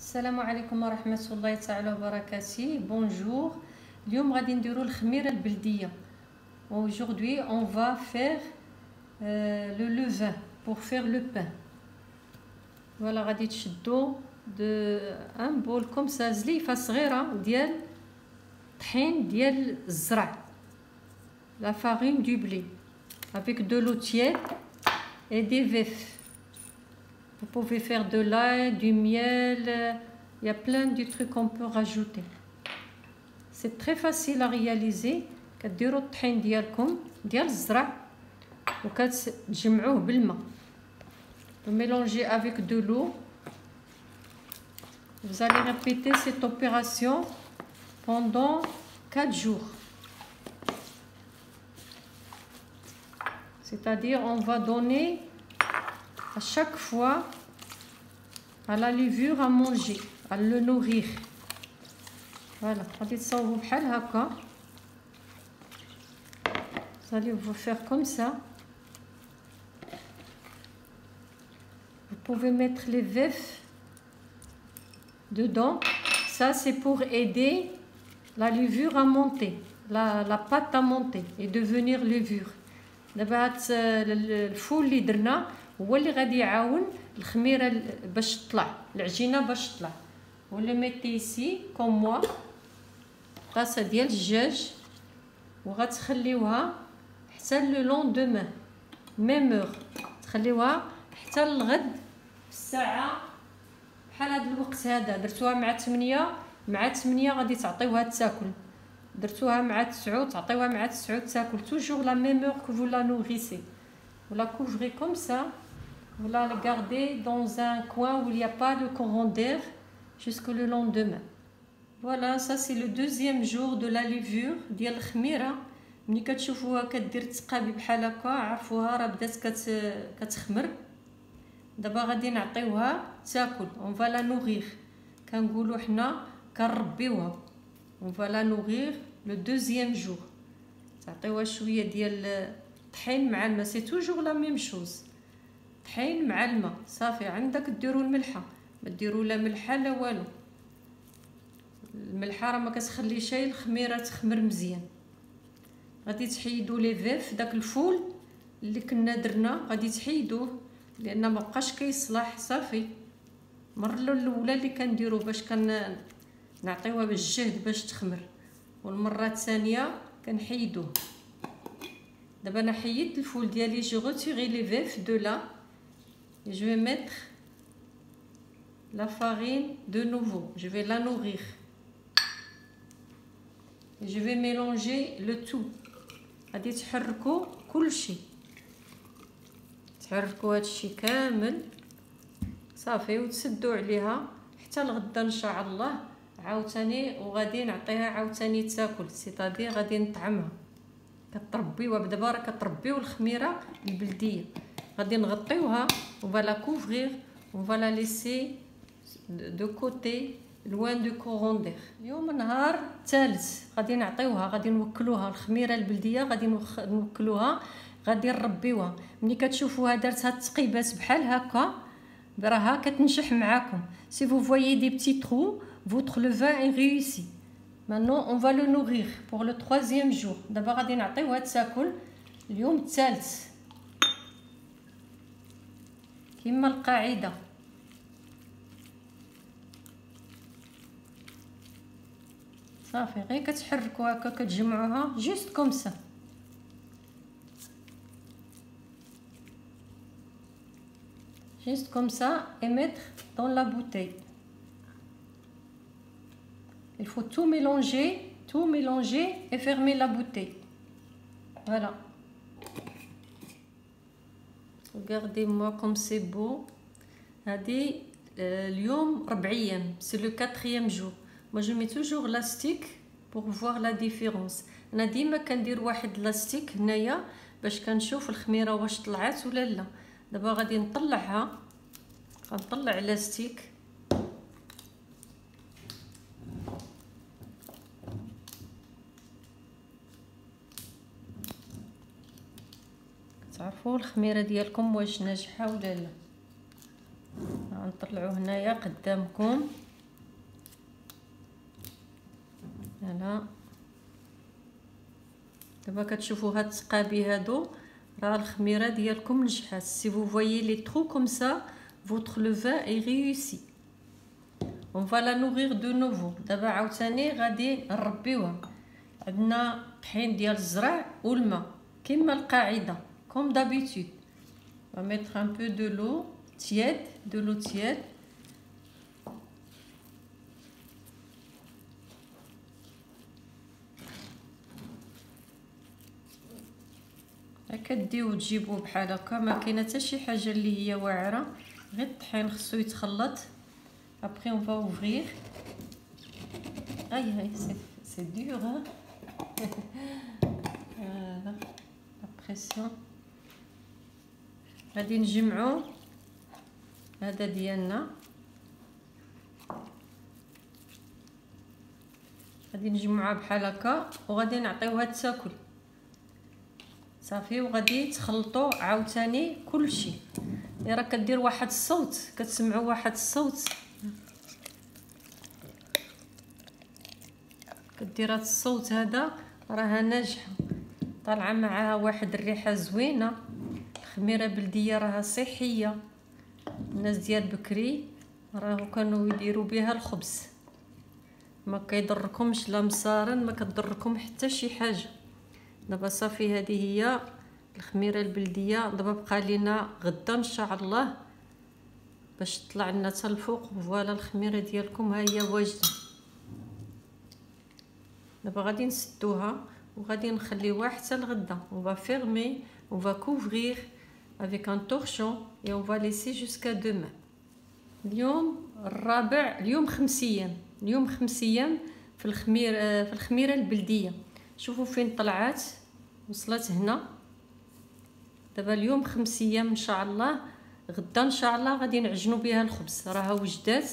السلام عليكم ورحمة الله تعالى وبركاته. بونجور. اليوم غادي نديرو الخميرة البلدية. Aujourd'hui on va faire le levain pour faire le pain. Voilà, غادي تشدو un bol comme ça زليفة صغيرة ديال طحين ديال الزرع. La farine du blé avec de l'eau tiède et des vefs. Vous pouvez faire de l'ail, du miel, il y a plein de trucs qu'on peut rajouter. C'est très facile à réaliser. كديروا الطحين ديالكم ديال الزرع وكتجمعوه بالماء. Vous mélangez avec de l'eau. Vous allez répéter cette opération pendant 4 jours. C'est-à-dire on va donner à chaque fois à la levure à manger, à le nourrir. Voilà, غادي تصاوبوا بحال هكا. Vous allez vous faire comme ça. Vous pouvez mettre les vefs dedans. Ça c'est pour aider la levure à monter, la pâte à monter et devenir levure. دابا هاد الفول اللي درنا هو اللي غادي يعاون الخميره باش تطلع، العجينه باش تطلع. ولا ميتي ايسي كوم موا طاسه ديال الدجاج وغتخليوها حتى لو لوندومان ميمور، تخليوها حتى الغد في الساعه بحال هذا الوقت هذا. درتوها مع 8 غادي تعطيوها تاكل، درتوها مع 9 تعطيوها مع 9 تاكل. toujours la même heure que vous la nourrissez. Vous la couvrez comme ça, vous la gardez dans un coin où il n'y a pas le courant d'air jusqu'au lendemain. Voilà, ça c'est le deuxième jour de la levure ديال الخميره. ملي كتشوفوها كدير تقابي بحال هكا عرفوها راه بدات كتخمر. دابا غادي نعطيوها تاكل. on va la nourrir. كنقولوا حنا كنربيوها. on va la nourrir le deuxième jour. تعطيوها شويه ديال الطحين مع الماء. سي توجور لا ميم شوز. طحين مع الماء صافي. عندك ديروا الملحه، ما ديروا لا ملحه لا والو. الملحه راه ما كتخليش الخميره تخمر مزيان. غادي تحيدوا لي فيف داك الفول اللي كنا درنا غادي تحيدوه لان ما بقاش كيصلح. صافي المره الاولى اللي كنديروا باش نعطيوها بالجهد باش تخمر، والمره الثانيه كنحيدوه. دابا انا حيدت الفول ديالي. جو روتيري لي فيف دو لا et je vais mettre la farine de nouveau. Je vais la nourrir et je vais mélanger le tout. غادي تحركوا كل شيء، تحركوا هادشي كامل صافي وتسدوا عليها حتى الغدا ان شاء الله عاوتاني. وغادي نعطيها عاوتاني تاكل، سيتادير غادي نطعمها. كتربيوها دابا راه كتربيو الخميره البلديه. غادي نغطيوها وفوالا كوفرير وفوالا ليسي دو كوتي لوان دو كورون دير. اليوم نهار ثالث غادي نعطيوها، غادي نوكلوها الخميره البلديه، غادي نوكلوها، غادي نربيوها. ملي كتشوفوها دارت هاد التقيبات بحال هكا راها كتنشح معاكم. si vous voyez des petits trous, votre levain est réussi. Maintenant on va le nourrir pour le troisième jour. دابا غادي نعطيوها تاكل اليوم الثالث كما القاعده. صافي غير كتحركوا هكا كتجمعوها جوست كوم سا. juste comme ça et mettre dans la bouteille. Il faut tout mélanger et fermer la bouteille. Voilà. Regardez-moi comme c'est beau. هذه اليوم 4 أيام. c'est le 4e jour. moi je mets toujours l'élastique pour voir la différence. انا ديما كندير واحد لاستيك هنايا باش كنشوف الخميره واش طلعت ولا لا. دابا غادي نطلعها، غنطلع لاستيك. تعرفوا الخميره ديالكم واش ناجحه ولا لا. غنطلعو هنايا قدامكم هنا دابا كتشوفوا هاد التقابي هادو راه الخميره ديالكم نجحات. سي فو فويي لي ترو كوم سا فوتر لو فان اي ريوسي. اون فالا نوغير دو نوفو. دابا عاوتاني غادي نربيوها. عندنا طحين ديال الزرع والماء كما القاعده كوم دابيتود. on va mettre un peu de l'eau tiède, de l'eau tiède. كديو تجيبوه بحال هكا، ما كاينه حتى شي حاجه اللي هي واعره، غير الطحين خصو يتخلط. après on va ouvrir. aïe aïe c'est dur hein. voilà la pression. غادي نجمعو هذا ديالنا، غادي نجمعوها بحال هكا وغادي نعطيوها تاكل صافي. وغادي تخلطوا عاوتاني كلشي. راه كدير واحد الصوت، كتسمعوا واحد الصوت، كدير هذا الصوت هذا راها ناجحه، طالعه معاها واحد الريحه زوينه. الخميره بلديه راها صحيه. الناس ديال بكري راهو كانوا يديروا بها الخبز، ما كيضركمش لا مصارن، ما كتضركم حتى شي حاجه. دابا صافي هذه هي الخميره البلديه. دابا بقى لينا غدا ان شاء الله باش تطلع لنا حتى الفوق. فوالا الخميره ديالكم ها هي واجده. دابا غادي نسدوها وغادي نخليوها حتى الغدا. on va fermer, on va couvrir avec un torchon et on va laisser jusqu'à demain. اليوم الرابع، اليوم 5 ايام، اليوم 5 ايام في الخميره البلديه. شوفوا فين طلعت، وصلت هنا. دابا اليوم 5 ايام ان شاء الله. غدا ان شاء الله غادي نعجنوا بها الخبز، راها وجدات.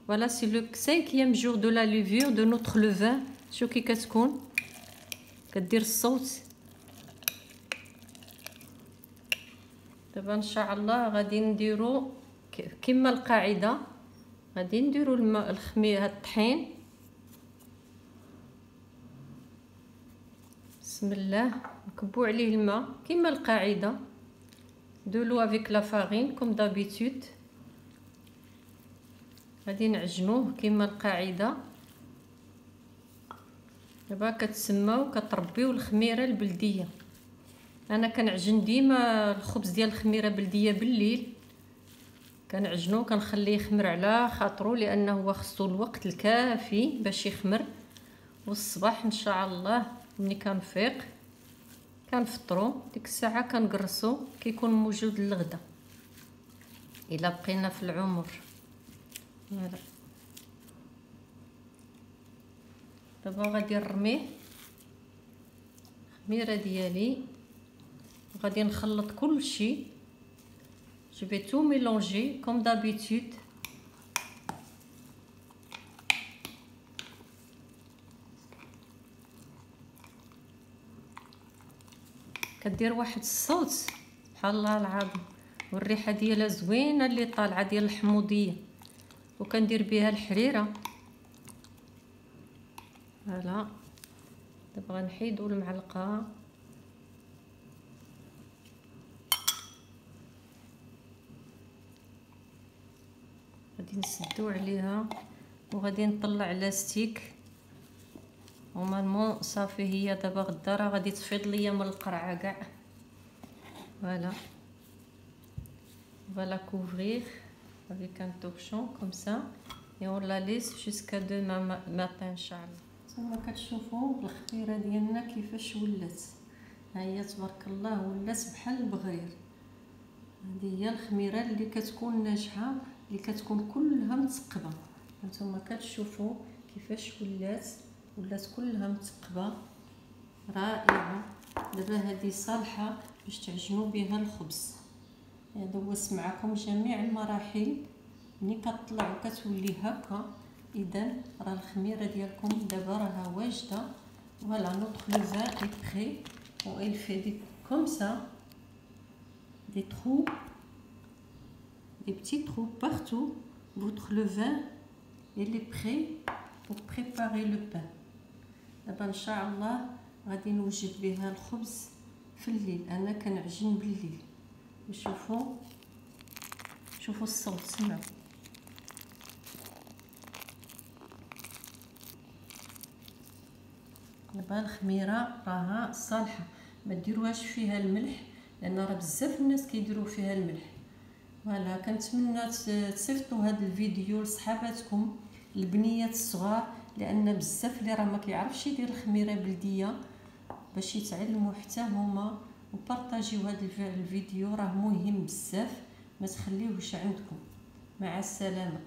فوالا سي لو 5e jour de la levure de notre levain. شوف كي كتكون كدير الصوت. دابا ان شاء الله غادي نديرو كما القاعده، غادي نديرو الماء الخميره الطحين. بسم الله. نكبو عليه الماء كما القاعده، دو لو افيك لا فارين كوم دابيتود. غادي نعجنوه كما القاعده. دابا كتسماو كتربيو الخميره البلديه. انا كنعجن ديما الخبز ديال الخميره البلديه بالليل، كنعجنو كنخليه يخمر على خاطرو، لانه هو خصو الوقت الكافي باش يخمر. والصباح ان شاء الله ملي كنفيق كنفطرو، ديك الساعه كنقرصو كيكون موجود للغدا الا بقينا في العمر. فوالا دابا غادي نرميه الخميره ديالي وغادي نخلط كلشي. je vais tout mélanger comme d'habitude. كدير واحد الصوت بحال الله العظيم، والريحه ديالها زوينه اللي طالعه ديال الحموضيه، وكندير بها الحريره. فوالا دابا غنحيدو المعلقه. غادي نسدو عليها وغادي نطلع لاستيك. نورمالمون صافي هي دابا غدا راه غادي تفيض ليا من القرعه كاع. فوالا فوالا couvrir avec un torchon comme ça et on la laisse jusqu'à demain matin ان شاء الله. نتوما كتشوفوا الخميره ديالنا كيفاش ولات. ها هي تبارك الله ولات بحال البغرير. هذه هي الخميره اللي كتكون ناجحه، اللي كتكون كلها متثقبه. نتوما كتشوفوا كيفاش ولات كلها متثقبه رائعه. دابا هذه صالحه باش تعجنوا بها الخبز. هذا هو معكم جميع المراحل. ملي كطلع وكتولي هكا اذا راه الخميره ديالكم دابا راها واجده. فوالا نوتر لو فان اي بري و il fait des comme ça des trous, des petits trous partout. Votre levain il est prêt pour préparer le pain. دابا ان شاء الله غادي نوجد بها الخبز في الليل. انا كنعجن بالليل. شوفوا الصوت، سمعوا. دابا الخميره راها صالحه، ما ديروهاش فيها الملح لان راه بزاف الناس كيديروا فيها الملح. فوالا كنتمنى تصيفطوا هذا الفيديو لصحاباتكم البنيات الصغار، لان بزاف اللي راه ما كيعرفش يدير الخميره بلديه باش يتعلموا حتى هما. وبارطاجيو هذا الفيديو راه مهم بزاف، ما تخليوهش عندكم. مع السلامه.